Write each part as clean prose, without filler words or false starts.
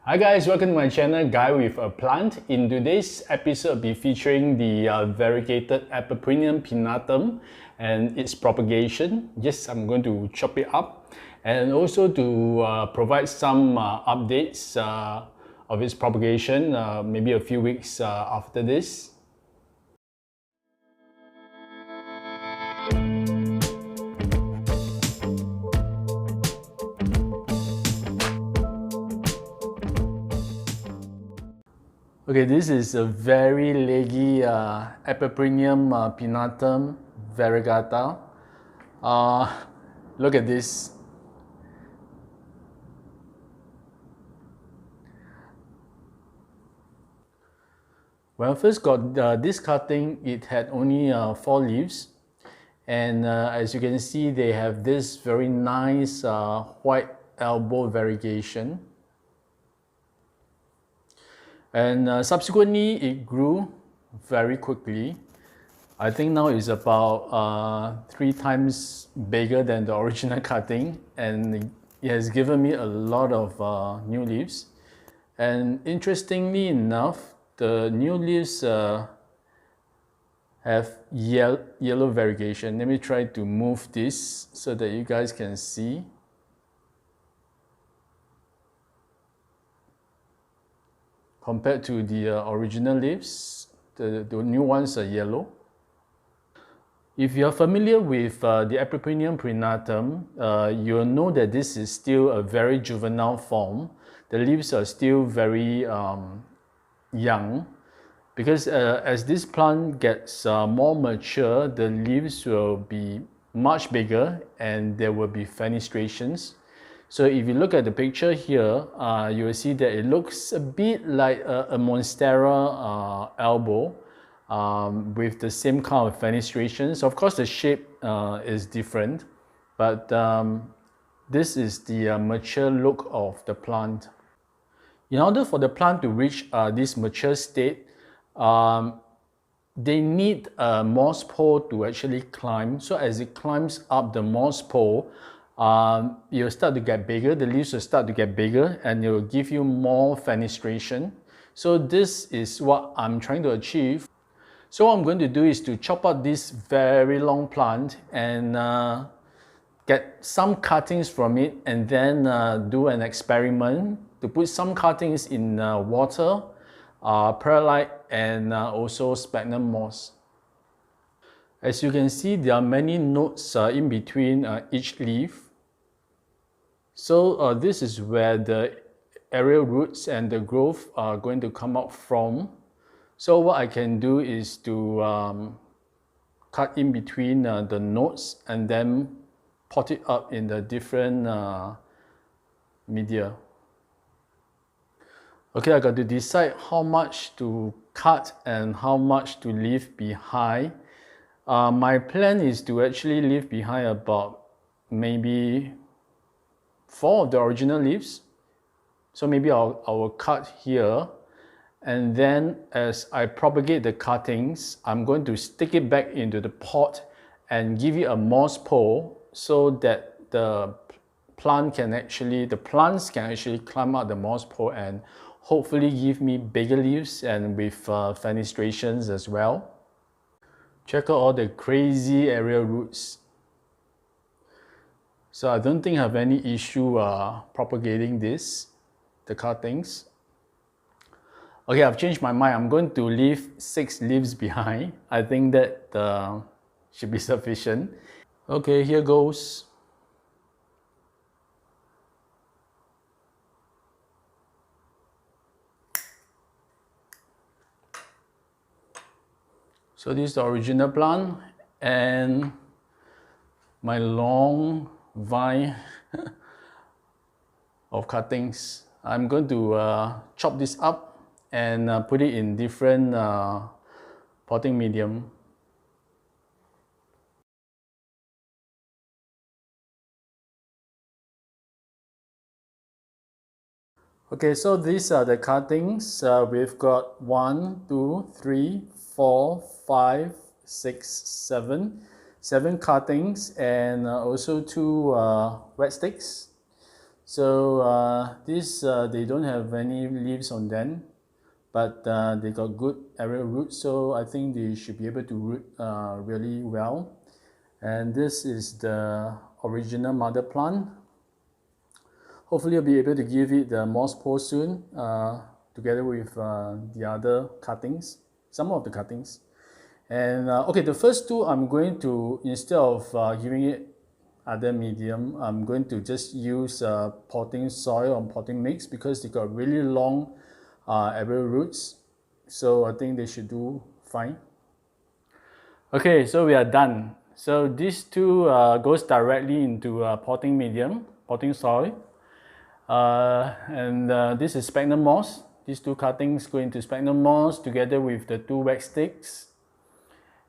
Hi guys, welcome to my channel, Guy with a Plant. In today's episode, I'll be featuring the variegated Epipremnum Pinnatum and its propagation. Yes, I'm going to chop it up and also to provide some updates of its propagation, maybe a few weeks after this. Okay, this is a very leggy Epipremnum Pinnatum variegata. Look at this. When I first got this cutting, it had only 4 leaves. And as you can see, they have this very nice white elbow variegation. And subsequently, it grew very quickly. I think now it's about 3 times bigger than the original cutting, and it has given me a lot of new leaves. And interestingly enough, the new leaves have yellow variegation. Let me try to move this so that you guys can see. Compared to the original leaves, the new ones are yellow. If you're familiar with the Epipremnum Pinnatum, you'll know that this is still a very juvenile form. The leaves are still very young, because as this plant gets more mature, the leaves will be much bigger and there will be fenestrations. So if you look at the picture here, you will see that it looks a bit like a Monstera elbow with the same kind of fenestrations. Of course, the shape is different, but this is the mature look of the plant. In order for the plant to reach this mature state, they need a moss pole to actually climb. So as it climbs up the moss pole, you'll start to get bigger, the leaves will start to get bigger, and it will give you more fenestration. So this is what I'm trying to achieve. So what I'm going to do is to chop out this very long plant and get some cuttings from it, and then do an experiment to put some cuttings in water, perlite, and also sphagnum moss. As you can see, there are many nodes in between each leaf. So this is where the aerial roots and the growth are going to come out from. So what I can do is to cut in between the nodes and then pot it up in the different media. Okay, I got to decide how much to cut and how much to leave behind. My plan is to actually leave behind about maybe 4 of the original leaves. So maybe I will cut here, and then as I propagate the cuttings, I'm going to stick it back into the pot and give it a moss pole so that the plants can actually climb out the moss pole and hopefully give me bigger leaves and with fenestrations as well. Check out all the crazy aerial roots. So I don't think I have any issue propagating the cuttings. Okay, I've changed my mind. I'm going to leave 6 leaves behind. I think that should be sufficient. Okay, here goes. So this is the original plant and my long vine of cuttings. I'm going to chop this up and put it in different potting medium. Okay, so these are the cuttings. We've got 1, 2, 3, 4, 5, 6, 7 cuttings, and also 2 wet sticks. So they don't have any leaves on them, but they got good aerial roots, so I think they should be able to root really well. And this is the original mother plant. Hopefully I'll be able to give it the moss pole soon, together with the other cuttings, some of the cuttings. And okay, the first two I'm going to, instead of giving it other medium, I'm going to just use potting soil and potting mix because they got really long aerial roots. So I think they should do fine. Okay, so we are done. So these two goes directly into potting medium, potting soil. This is sphagnum moss. These two cuttings go into sphagnum moss together with the two wax sticks.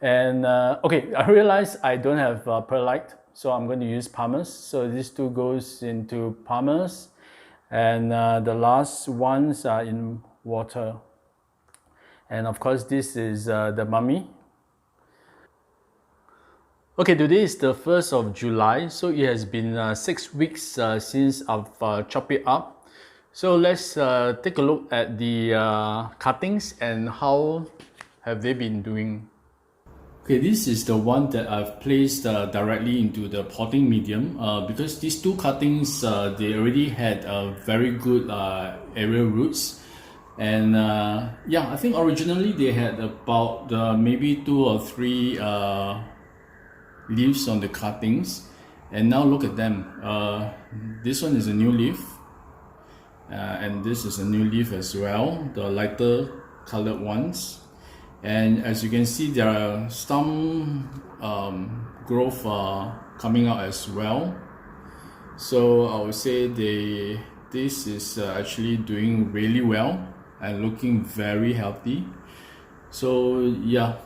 And okay, I realize I don't have perlite, so I'm going to use pumice. So these two goes into pumice, and the last ones are in water. And of course, this is the mummy. Okay, today is the 1st of July, so it has been 6 weeks since I've chopped it up. So let's take a look at the cuttings and how have they been doing. Okay, this is the one that I've placed directly into the potting medium because these two cuttings, they already had very good aerial roots. And yeah, I think originally they had about maybe 2 or 3 leaves on the cuttings, and now look at them. This one is a new leaf, and this is a new leaf as well, the lighter colored ones. And as you can see, there are some growth coming out as well. So I would say this is actually doing really well and looking very healthy. So yeah,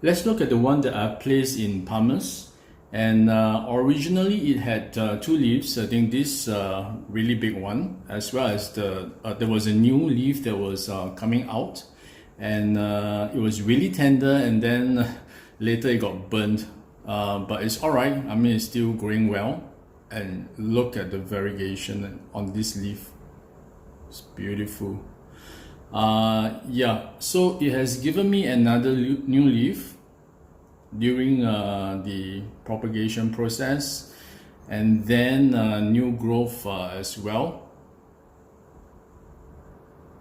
let's look at the one that I placed in pumice. And originally it had 2 leaves. I think this really big one, as well as there was a new leaf that was coming out, and it was really tender, and then later it got burnt, but it's alright. I mean, it's still growing well. And look at the variegation on this leaf, it's beautiful. Yeah, so it has given me another new leaf during the propagation process, and then new growth as well.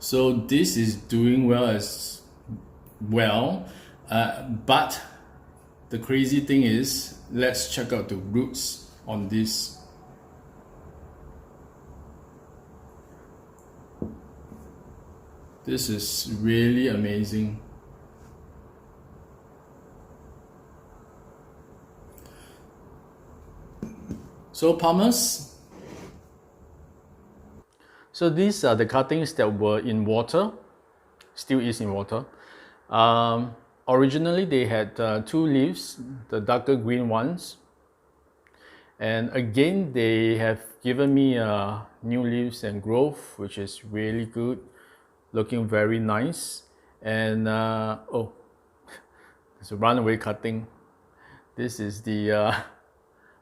So this is doing well as well, but the crazy thing is, let's check out the roots on this. This is really amazing. So pumice. So these are the cuttings that were in water, still is in water. Originally they had 2 leaves, the darker green ones. And again, they have given me new leaves and growth, which is really good, looking very nice. And oh, it's a runaway cutting. This is the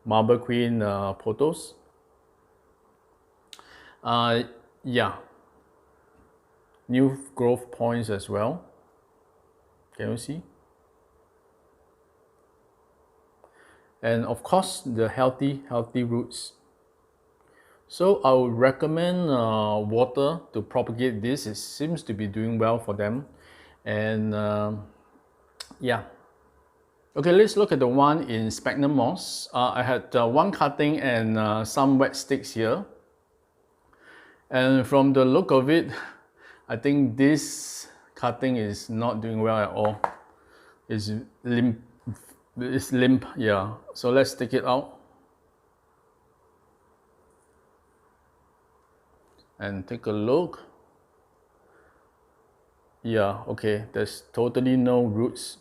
Marble Queen pothos. Yeah, new growth points as well. Can you see? And of course, the healthy roots. So I would recommend water to propagate this. It seems to be doing well for them. And yeah. Okay, let's look at the one in sphagnum moss. I had 1 cutting and some wet sticks here. And from the look of it, I think this cutting is not doing well at all. It's limp. It's limp, yeah. So let's take it out and take a look. Yeah, okay, there's totally no roots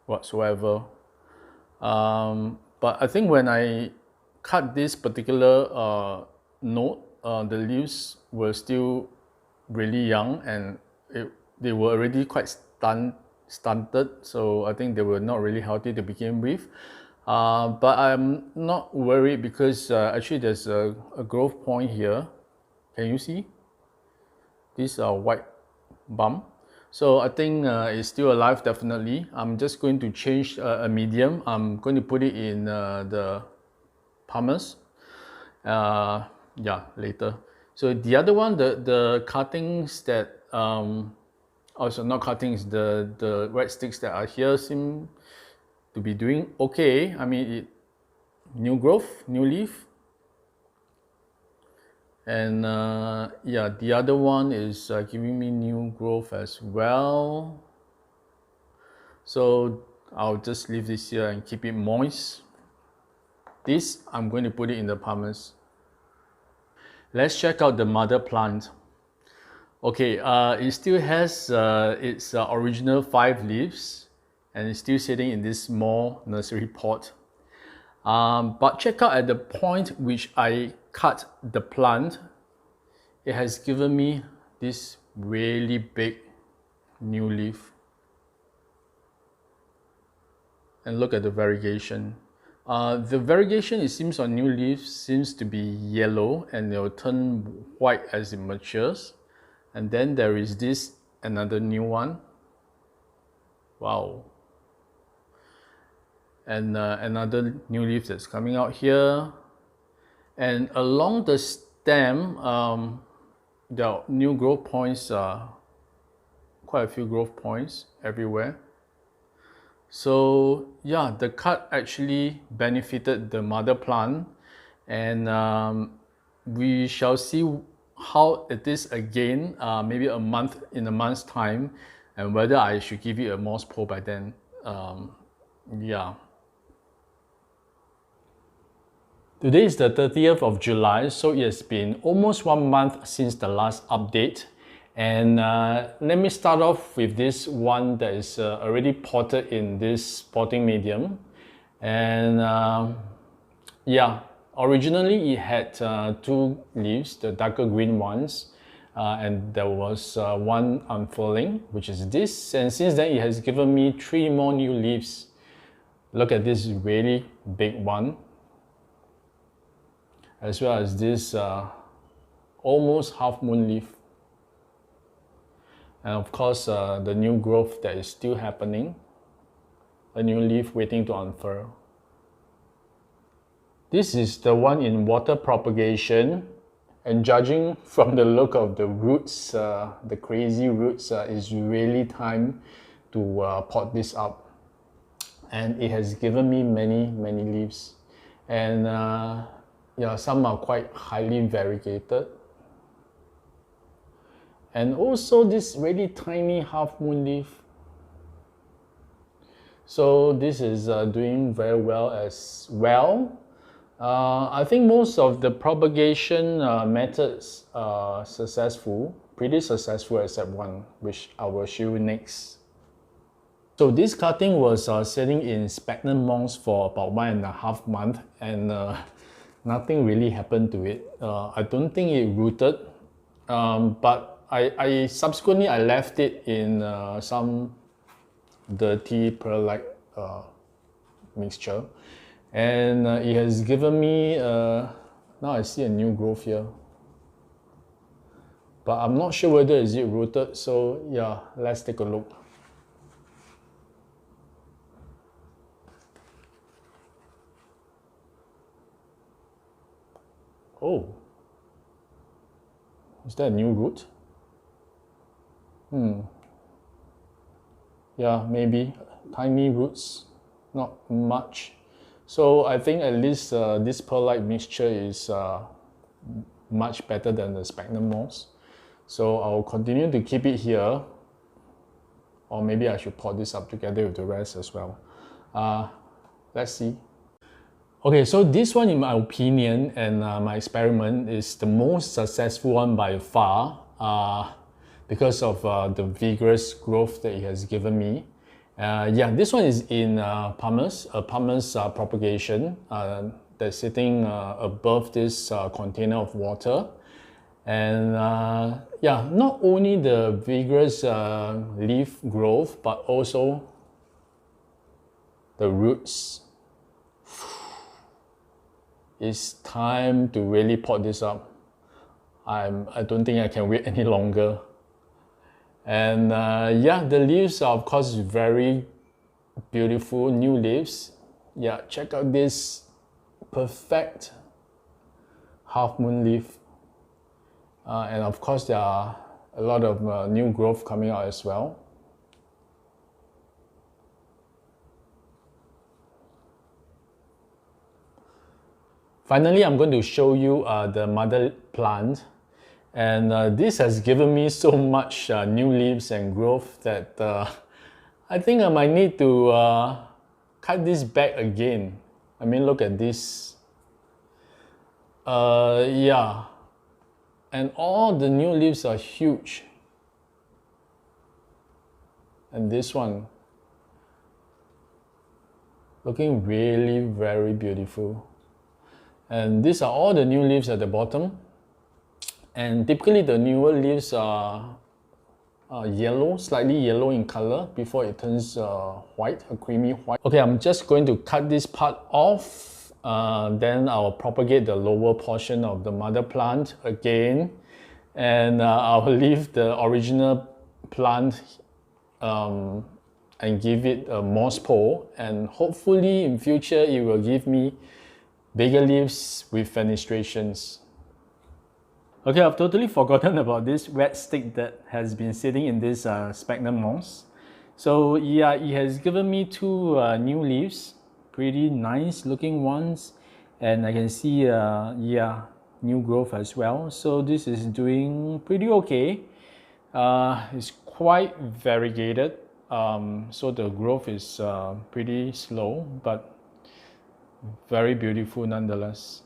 whatsoever. But I think when I cut this particular node, the leaves were still really young, and they were already quite stunted, so I think they were not really healthy to begin with. But I'm not worried because actually there's a growth point here. Can you see? This white bump. So I think it's still alive definitely. I'm just going to change a medium. I'm going to put it in the pumice. Yeah, later. So the other one, the cuttings that also not cuttings, the red sticks that are here seem to be doing okay. I mean, new growth, new leaf. And yeah, the other one is giving me new growth as well. So I'll just leave this here and keep it moist. This, I'm going to put it in the pumice. Let's check out the mother plant. Okay, it still has its original 5 leaves and it's still sitting in this small nursery pot. But check out at the point which I cut the plant, it has given me this really big new leaf. And look at the variegation. The variegation, it seems on new leaves, seems to be yellow and they'll turn white as it matures. And then there is this, another new one. Wow. And another new leaf that's coming out here. And along the stem, there are new growth points, quite a few growth points everywhere. So yeah, the cut actually benefited the mother plant, and we shall see how it is again, maybe in a month's time, and whether I should give it a moss pole by then. Yeah. Today is the 30th of July, so it has been almost 1 month since the last update. And let me start off with this one that is already potted in this potting medium. And yeah, originally it had 2 leaves, the darker green ones, and there was one unfurling, which is this. And since then it has given me 3 more new leaves. Look at this really big one, as well as this almost half moon leaf. And of course, the new growth that is still happening, a new leaf waiting to unfurl. This is the one in water propagation, and judging from the look of the roots, the crazy roots, it's really time to pot this up. And it has given me many leaves, and yeah, some are quite highly variegated. And also this really tiny half moon leaf. So this is doing very well as well. I think most of the propagation methods are successful, pretty successful except one, which I will show you next. So this cutting was sitting in sphagnum moss for about 1.5 months, and nothing really happened to it. I don't think it rooted, but I subsequently left it in some dirty perlite mixture, and it has given me now I see a new growth here, but I'm not sure whether is it rooted. So yeah, let's take a look. Oh, is that a new root? Yeah, maybe tiny roots, not much. So I think at least this perlite mixture is much better than the sphagnum moss. So I'll continue to keep it here, or maybe I should pot this up together with the rest as well. Let's see. Okay, so this one, in my opinion and my experiment, is the most successful one by far, because of the vigorous growth that it has given me. Yeah, this one is in pumice, a pumice propagation that's sitting above this container of water. And yeah, not only the vigorous leaf growth, but also the roots. it's time to really pot this up. I don't think I can wait any longer. And yeah, the leaves are of course very beautiful new leaves. Yeah, check out this perfect half moon leaf. And of course there are a lot of new growth coming out as well. Finally, I'm going to show you the mother plant, and this has given me so much new leaves and growth that I think I might need to cut this back again. I mean, look at this. Yeah, and all the new leaves are huge. And this one, looking really very beautiful. And these are all the new leaves at the bottom. And typically the newer leaves are yellow, slightly yellow in color before it turns white, a creamy white. Okay, I'm just going to cut this part off. Then I'll propagate the lower portion of the mother plant again. And I'll leave the original plant and give it a moss pole. And hopefully in future it will give me bigger leaves with fenestrations. Okay, I've totally forgotten about this red stick that has been sitting in this sphagnum moss. So yeah, it has given me two new leaves, pretty nice looking ones, and I can see yeah, new growth as well. So this is doing pretty okay. It's quite variegated, so the growth is pretty slow, but very beautiful nonetheless.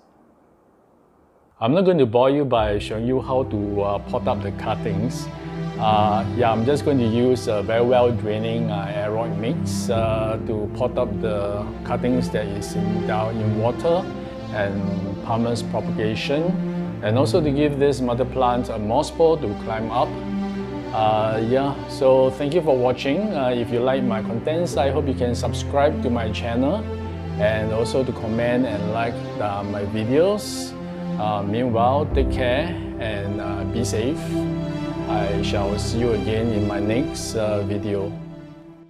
I'm not going to bore you by showing you how to pot up the cuttings. Yeah, I'm just going to use a very well draining aeroid mix to pot up the cuttings that is down in water and Pumice propagation, and also to give this mother plant a moss pole to climb up. Yeah, so thank you for watching. If you like my contents, I hope you can subscribe to my channel and also to comment and like my videos. Meanwhile, take care and be safe. I shall see you again in my next video.